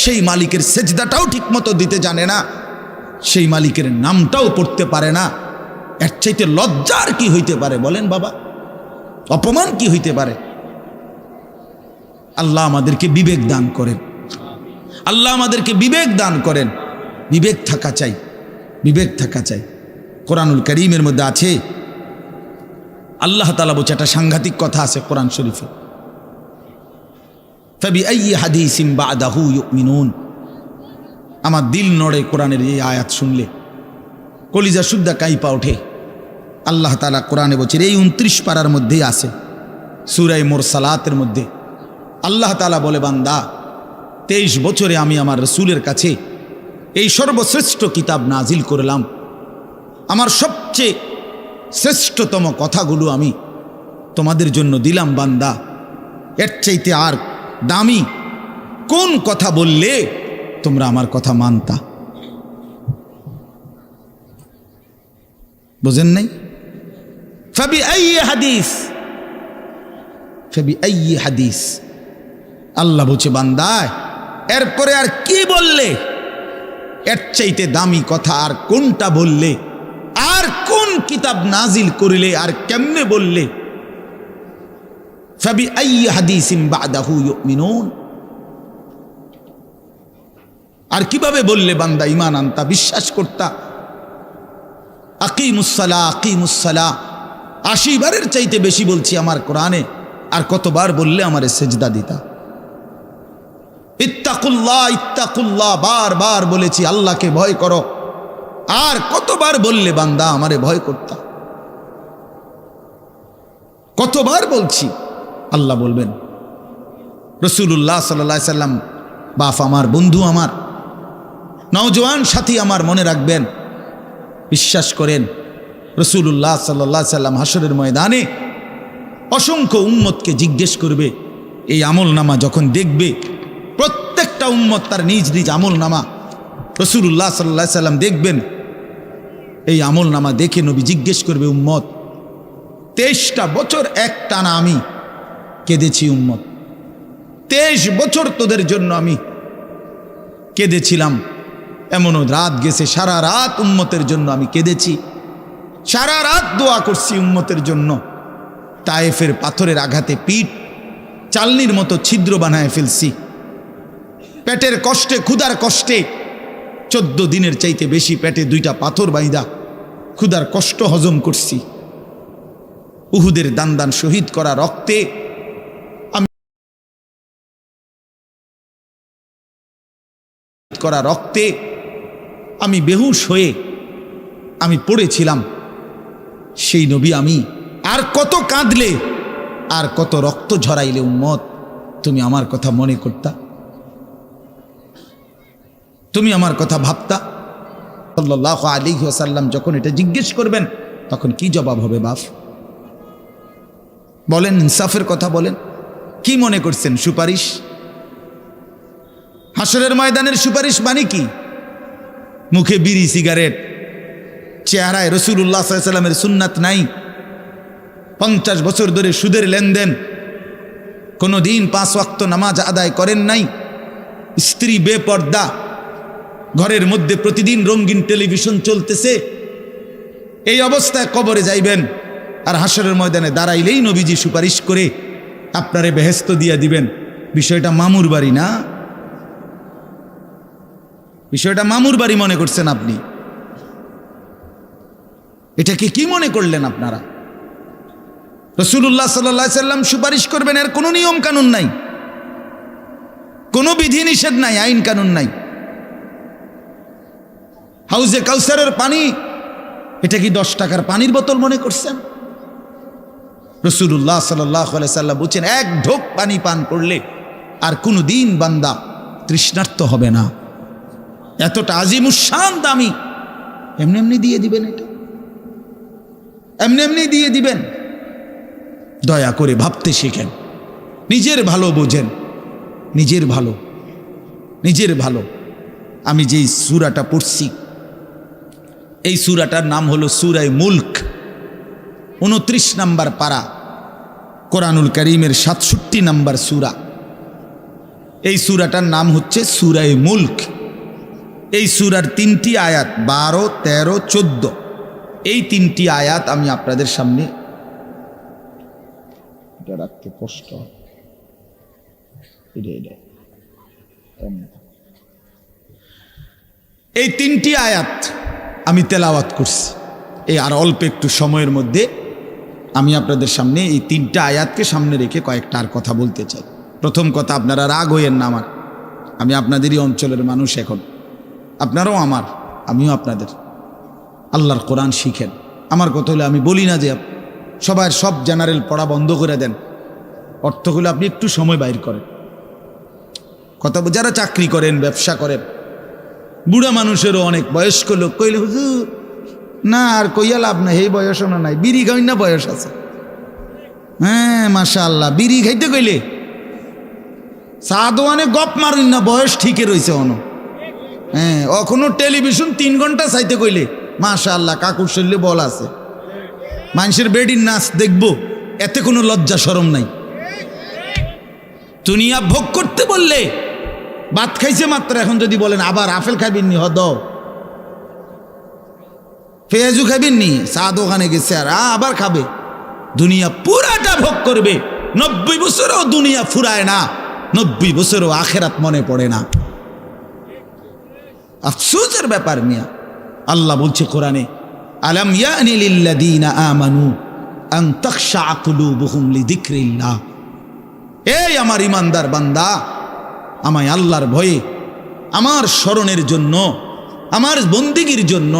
সেই মালিকের সেজদাটাও ঠিক মতো দিতে জানে না, সেই মালিকের নামটাও পড়তে পারে না। এর চাইতে লজ্জার কি হইতে পারে বলেন বাবা? অপমান কি হইতে পারে? আল্লাহ আমাদেরকে বিবেক দান করেন, আল্লাহ আমাদেরকে বিবেক দান করেন। বিবেক থাকা চাই, বিবেক থাকা চাই। কোরআনুল কারীমের মধ্যে আছে, আল্লাহ তাআলা বলছে, একটা সাংঘাতিক কথা আছে কোরআন শরীফে, ফাবিআইয়ি হাদিসিন বা'দাহু ইউমিনুন। আমার দিল নড়ে কোরআনের এই আয়াত শুনলে, কলিজা শুদ্ধা কাইপা ওঠে। আল্লাহ তাআলা কোরআনে বলছে, এই 29 পারার মধ্যেই আছে, সূরা মুরসালাতের মধ্যে আল্লাহ তাআলা বলে, বান্দা 23 বছরে আমি আমার রাসূলের কাছে এই সর্বশ্রেষ্ঠ কিতাব নাজিল করলাম, আমার সবচেয়ে শ্রেষ্ঠতম কথাগুলো আমি তোমাদের জন্য দিলাম। বান্দা, এর চাইতে আর দামি কোন কথা বললে তোমরা আমার কথা মানতা? বুঝেন নাই? ফাবিআইয়ি হাদিস, ফাবিআইয়ি হাদিস। আল্লাহ বলছে, বান্দা এরপরে আর কি বললে, এর চাইতে দামি কথা আর কোনটা বললে, আর কোন কিতাব নাজিল করিলে, আর কেমনে বললে? ফাবিআইয়ি হাদিসিন বা'দাহু ইউমিনুন। আর কিভাবে বললে বান্দা ঈমান আনতা, বিশ্বাস করতা? আকিমুসসালাহ, আকিমুসসালাহ 80 বারের চাইতে বেশি বলছি আমার কোরআনে, আর কতবার বললে আমারে সেজদা দিতা? ইত্তাকুল্লাহ, ইত্তাকুল্লাহ বারবার বলেছি, আল্লাহকে ভয় করো, আর কতবার বললে বান্দা আমারে ভয় করতা? কতবার বলছি? আল্লাহ বলবেন। রাসূলুল্লাহ সাল্লাল্লাহু আলাইহি সাল্লাম বাপ আমার, বন্ধু আমার, নওজোয়ান সাথী আমার, মনে রাখবেন, বিশ্বাস করেন, রাসূলুল্লাহ সাল্লাল্লাহু আলাইহি সাল্লাম হাসরের ময়দানে অসংখ্য উম্মতকে জিজ্ঞেস করবে। এই আমলনামা যখন দেখবে, প্রত্যেকটা উম্মত তার নিজ নিজ আমলনামা, রাসূলুল্লাহ সাল্লাল্লাহু আলাইহি সাল্লাম দেখবেন। এই আমলনামা দেখে নবী জিজ্ঞেস করবে, উম্মত 23টা বছর একটানা আমি কেঁদেছি, উম্মত 23 বছর তোদের জন্য আমি কেঁদেছিলাম। এমনও রাত গেছে, সারা রাত উম্মতের জন্য আমি কেঁদেছি, সারা রাত দোয়া করছি উম্মতের জন্য। তায়েফের পাথরের আঘাতে পিঠ চালনির মতো ছিদ্র বানায় ফেলছি। পেটের কষ্টে, ক্ষুধার কষ্টে 14 দিনের চাইতে বেশি পেটে 2টা পাথর বাইদা ক্ষুধার কষ্ট হজম করছি। উহুদের দান দান শহীদ করা রক্তে আমি বেহুশ হয়ে আমি পড়েছিলাম। সেই নবী আমি আর কত কাঁদলে, আর কত রক্ত ঝরাইলে উম্মত তুমি আমার কথা মনে করতা, তুমি আমার কথা ভাবতা? সাল্লাল্লাহু আলাইহি ওয়াসাল্লাম যখন এটা জিজ্ঞেস করবেন তখন কি জবাব হবে বাপ? বলেন, ইনসাফের কথা বলেন। কি মনে করছেন সুপারিশ? হাসরের ময়দানের সুপারিশ মানে কি? মুখে বিড়ি, সিগারেট, চেহারায় রাসূলুল্লাহ সাল্লাল্লাহু আলাইহি ওয়াসাল্লামের সুন্নাত নাই, 50 বছর ধরে সুদের লেনদেন, কোনো দিন 5 ওয়াক্ত নামাজ আদায় করেন নাই, স্ত্রী বেপর্দা, ঘরের মধ্যে প্রতিদিন রঙিন টেলিভিশন চলতেছে। এই অবস্থায় কবরে যাইবেন, আর হাসরের ময়দানে দাঁড়াইলেই নবীজি সুপারিশ করে আপনারে বেহেশত দিয়া দিবেন। বিষয়টা মামুর বাড়ি না, বিষয়টা মামুর বাড়ি মনে করছেন আপনি। এটাকে কি মনে করলেন আপনারা? রাসূলুল্লাহ সাল্লাল্লাহু আলাইহি সাল্লাম সুপারিশ করবেন, এর কোনো নিয়ম কানুন নাই, কোনো বিধি নিষেধ নাই, আইন কানুন নাই। হাউজে কাউসারের পানি, এটা কি 10 টাকার পানির বোতল মনে করছেন? রাসূলুল্লাহ সাল্লাল্লাহু আলাইহি সাল্লাম বলছেন, 1 ঢোক পানি পান করলে আর কোনো দিন বান্দা তৃষ্ণার্ত হবে না। এতটা আজিমুশান দামি, এমনি এমনি দিয়ে দিবেন? এটা এমনি এমনি দিয়ে দিবেন? দয়া করে ভাবতে শিখেন, নিজের ভালো বোঝেন, নিজের ভালো, নিজের ভালো। আমি যেই সূরাটা পড়ছি, এই সূরাটার নাম হলো সূরা মুলক, 29 নম্বর পারা, কোরআনুল কারীমের 67 নম্বর সূরা। এই সূরাটার নাম হচ্ছে সূরা মুলক। এই সূরার 3টি আয়াত, 12, 13, 14, এই 3টি আয়াত আমি আপনাদের সামনে, এটা রাখতে কষ্ট, এই 3টি আয়াত আমি তেলাওয়াত করছি। এই আর অল্প একটু সময়ের মধ্যে আমি আপনাদের সামনে এই 3টা আয়াতকে সামনে রেখে কয়েকটা আর কথা বলতে চাই। প্রথম কথা, আপনারা রাগ হইয়েন না আমার, আমি আপনাদেরই অঞ্চলের মানুষ, এখন আপনারাও আমার, আমিও আপনাদের। আল্লাহর কোরআন শিখেন। আমার কথা হলে আমি বলি না যে সবার সব জেনারেল পড়া বন্ধ করে দেন, অর্থ হলে আপনি একটু সময় বাইর করেন। কথা, যারা চাকরি করেন, ব্যবসা করেন, বুড়া মানুষেরও অনেক বয়স্ক লোক কইলে হুজুর না আর কইয়া লাভ নাই, এই বয়সও না নাই, বিড়ি খাই না বয়স আছে। হ্যাঁ মাশাআল্লাহ, বিড়ি খাইতে কইলে চা দোয়ানে গপ মারুন না, বয়স ঠিকই রয়েছে অন। হ্যাঁ, এখনো টেলিভিশন 3 ঘন্টা চাইতে কইলে মাশাআল্লাহ কাকুর শরীরে বল আছে। মানুষের বেডির নাচ দেখবো, এতে কোনো লজ্জা শরম নাই। দুনিয়া ভোগ করতে বললে, ভাত খাইছে মাত্র, এখন যদি বলেন আবার আপেল খাইবেন নি, হদ পেঁয়াজু খাইবেন নি, চা দোকানে গেছে আর আবার খাবে। দুনিয়া পুরাটা ভোগ করবে। 90 বছরও দুনিয়া ফুরায় না, 90 বছরও আখেরাত মনে পড়ে না। আফসোসের ব্যাপার মিয়া। আল্লাহ বলছে কোরআনে, আলাম ইয়ানি লিল্লাযীনা আমানু আন তাখশা কুলুবুহুম লিযিকরিল্লাহ। এই আমার ইমানদার বান্দা, আমায় আল্লাহর ভয়ে, আমার স্মরণের জন্য, আমার বন্দিগির জন্য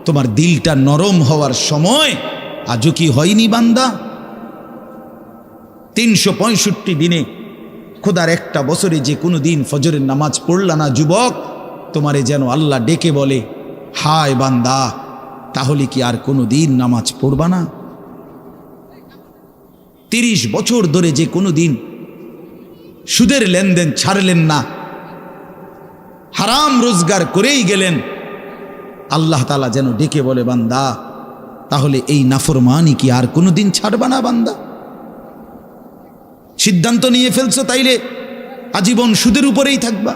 তোমার দিলটা নরম হওয়ার সময় আজও কি হয়নি বান্দা? 365 দিনে, খোদার একটা বছরে যে কোনো দিন ফজরের নামাজ পড়লা না যুবক, তোমারে যেন আল্লাহ ডেকে বলে, হায় বান্দা, তাহলে কি আর কোনো দিন নামাজ পড়বা না? 30 বছর ধরে যে কোনো দিন সুদের লেনদেন ছাড়লেন না, হারাম রোজগার করেই গেলেন, আল্লাহ তাআলা যেন ডেকে বলে, বান্দা, তাহলে এই নাফরমানি কি আর কোনো দিন ছাড়বা না বান্দা? সিদ্ধান্ত নিয়ে ফেলছো, তাইলে আজীবন সুদের উপরেই থাকবা,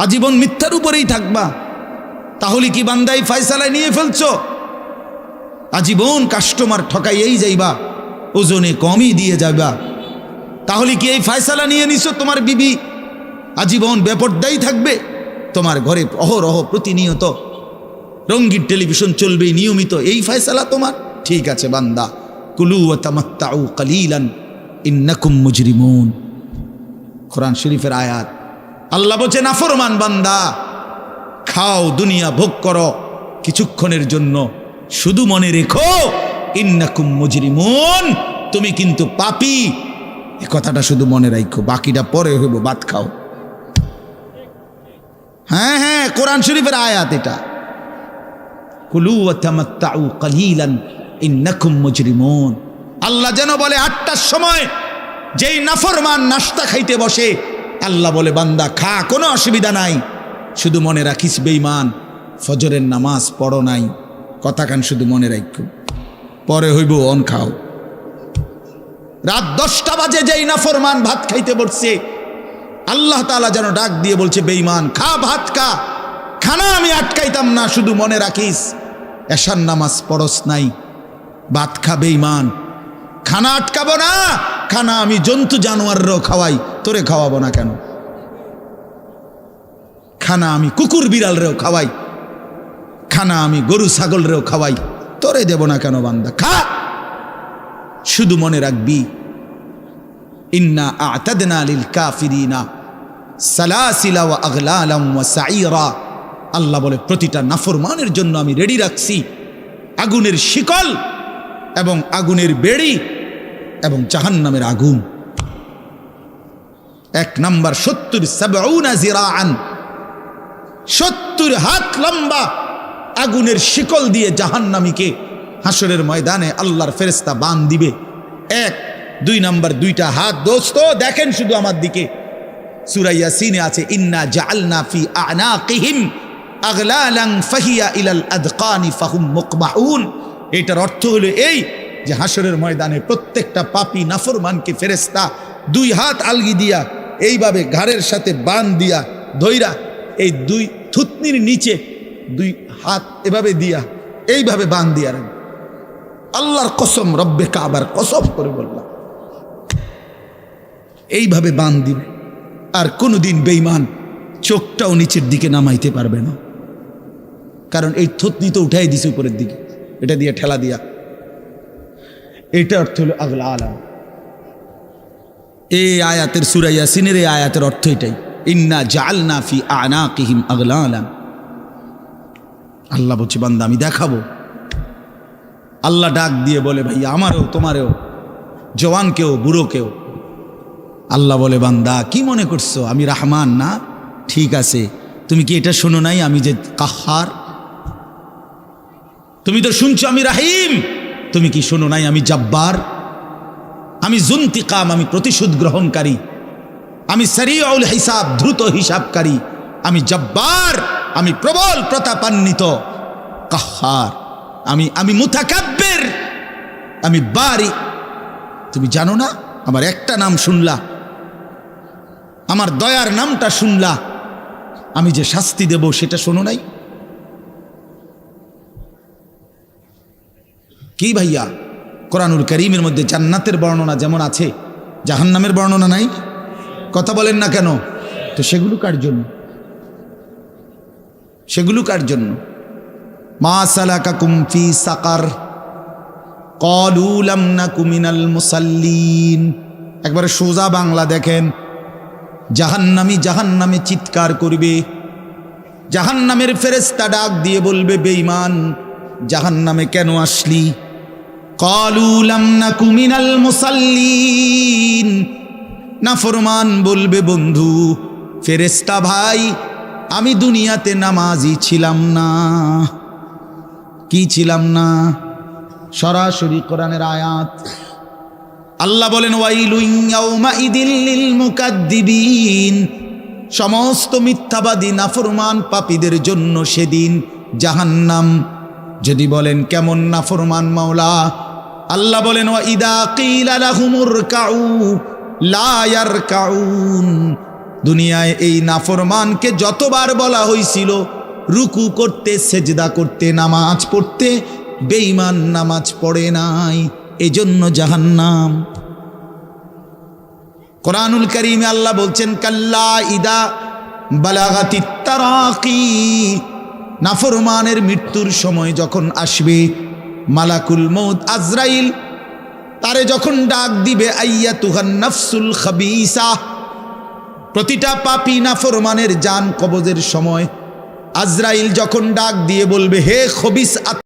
আজীবন মিথ্যার উপরেই থাকবা। তাহলে কি বান্দাই ফয়সালায় নিয়ে ফেলছো, আজীবন কাস্টমার ঠকাইয়েই যাইবা, ওজনে কমই দিয়ে যাবা। তাহলে কি এই ফয়সালা নিয়ে নিছো তোমার বিবি আজীবন বেপরদাই থাকবে? তোমার ঘরে অহরহ প্রতিনিয়ত রঙিন টেলিভিশন চলবে নিয়মিত, এই ফয়সালা তোমার? ঠিক আছে বান্দা, কুলু ওয়া তামাত্তাউ কালিলান ইন্নাকুম মুজরিমুন। কোরআন শরীফের আয়াত। আল্লাহ বলছে নাফরমান বান্দা, খাও, দুনিয়া ভোগ করো কিছুক্ষণের জন্য, শুধু মনে রেখো ইন্নাকুম মুজরিমুন, তুমি কিন্তু পাপী। এই কথাটা শুধু মনে রাখো, বাকিটা পরে হইব, ভাত খাও। হ্যাঁ হ্যাঁ, কোরআন শরীফের আয়াত এটা। কুলু ওয়া তামাত্তাউ কালিলান ইন্নাকুম মুজরিমুন। আল্লাহ যেন বলে 8টার সময় যেই নাফরমান নাস্তা খাইতে বসে, আল্লাহ বলে বান্দা খা, কোনো অসুবিধা নাই, শুধু মনে রাখিস বেঈমান ফজরের নামাজ পড়ো নাই। কথাখান শুধু মনে রাখো, পরে হইব অন খাও। রাত 10টা বাজে যেই নাফরমান ভাত খাইতে বসছে, আল্লাহ তাআলা যেন ডাক দিয়ে বলছে বেঈমান খা, ভাত খা, খানা আমি আটকাইতাম না, শুধু মনে রাখিস এশার নামাজ পড়স নাই, ভাত খা বেঈমান। খানা আটকাবো না, খানা আমি জন্তু জানোয়াররাও খাওয়াই, তোরে খাওয়াবো না কেন? খানা আমি কুকুর বিড়ালরেও খাওয়াই, খানা আমি গরু ছাগলরেও খাওয়াই, তোরে দেব না কেন বান্দা? খা, শুধু মনে রাখবি ইন্না আ'তাদনা লিল কাফিরিনা সালাসিলা ওয়া আগলালাম ওয়া সাইরা। আল্লাহ বলে প্রতিটা নাফরমানের জন্য আমি রেডি রাখছি আগুনের শিকল এবং আগুনের বেড়ি এবং জাহান্নামের আগুন। 1 নাম্বার 70 জিরাআন, 70 হাত লম্বা আগুনের শিকল দিয়ে জাহান্নামীকে হাসরের ময়দানে আল্লাহর ফেরেশতা বাঁধ দিবে। 1 2 নাম্বার 2টা হাত। দোস্ত দেখেন শুধু আমার দিকে, সূরা ইয়াসিনে আছে ইন্না জাআলনা ফি আ'নাকিহিম আগলালান ফাহিয়া ইলাল আদকানি ফাহুম মুকমাউন। এটার অর্থ হলো এই যে হাসরের ময়দানে প্রত্যেকটা পাপী নাফরমানকে ফেরেশতা 2 হাত আলগি দিয়া এইভাবে ঘাড়ের সাথে বাঁধ দিয়া ধইরা এই 2 থুতনির নিচে 2 হাত এভাবে দিয়া এইভাবে বাঁধ দিয়া রাখবে। আল্লাহর কসম, রব্বে কাবার কসম করে বললাম, এইভাবে বাঁধ দিবে। আর কোনোদিন বেঈমান চোখটাও নিচের দিকে নামাইতে পারবে না, কারণ এই থুতনি তো উঠাই দিছে উপরের দিকে, এটা দিয়ে ঠেলা দিয়া। এটা অর্থ হলো আগলা আলাম। এই আয়াতের সূরা ইয়াসিনের এই আয়াতের অর্থ এটাই, ইন্না জাআলনা ফি আ'নাকিহিম আগলালান। আল্লাহ বলছে বান্দা আমি দেখাবো। আল্লাহ ডাক দিয়ে বলে ভাই আমারও তোমারও, জওয়ানকেও বুড়োকেও। আল্লাহ বলে বান্দা কি মনে করছো আমি রহমান না? ঠিক আছে, তুমি কি এটা শোনো নাই আমি যে কাহার? তুমি তো শুনছো আমি রাহিম, তুমি কি শোনো নাই আমি জব্বার? আমি জুনতিকাম, আমি প্রতিশোধ গ্রহণকারী, আমি সারিউল হিসাব, দ্রুত হিসাবকারী, আমি জব্বার, আমি প্রবল প্রতাপান্বিত, কাহার, আমি মুতাকাব্বির, আমি বারি। তুমি জানো না? আমার একটা নাম শুনলা, আমার দয়ার নামটা শুনলা, আমি যে শাস্তি দেব সেটা শোনো নাই? কি ভাইয়া, কোরআনুল কারীমের মধ্যে জান্নাতের বর্ণনা যেমন আছে, জাহান্নামের বর্ণনা নাই? কথা বলেন না কেন? তো সেগুলো কার জন্য? সেগুলো কার জন্য? মা সালাকাকুম ফি সাকার ক্বালু লাম নাকু মিনাল মুসাল্লিন। একবারে সোজা বাংলা দেখেন, জাহান্নামী জাহান্নামে চিৎকার করবে, জাহান্নামের ফেরেশতা ডাক দিয়ে বলবে বেঈমান জাহান্নামে কেন আসলি? ক্বালু লাম নাকু মিনাল মুসাল্লিন। নাফরমান বলবে বন্ধু ফেরেশতা ভাই আমি দুনিয়াতে নামাজি ছিলাম না। কি ছিলাম না? সরাসরি কোরআনের আয়াত। আল্লাহ বলেন ওয়াইলুন ইয়াউমাইদিল লিল মুকাদ্দিবিন। সমস্ত মিথ্যাবাদী নাফরমান পাপীদের জন্য সেদিন জাহান্নাম। যদি বলেন কেমন নাফরমান মাওলা? আল্লাহ বলেন ওয়া ইদা কিলা লাহুমুর কাউ লা ইয়ারকাউন। দুনিয়ায় এই নাফরমানকে যতবার বলা হয়েছিল রুকু করতে, সেজদা করতে, নামাজ পড়তে, বেঈমান নামাজ পড়ে নাই, এজন্য জাহান্নাম। কোরআনুল কারীমে আল্লাহ বলছেন কাল্লা ইদা বালাগাতিত তারাকি, নাফরমানের মৃত্যুর সময় যখন আসবে, মালাকুল মউত আজরাইল তারে যখন ডাক দিবে, আইয়াতুহান নাফসুল খাবিসা, প্রতিটা পাপী নাফরমানের জান কবজের সময় আজরাইল যখন ডাক দিয়ে বলবে, হে খবিস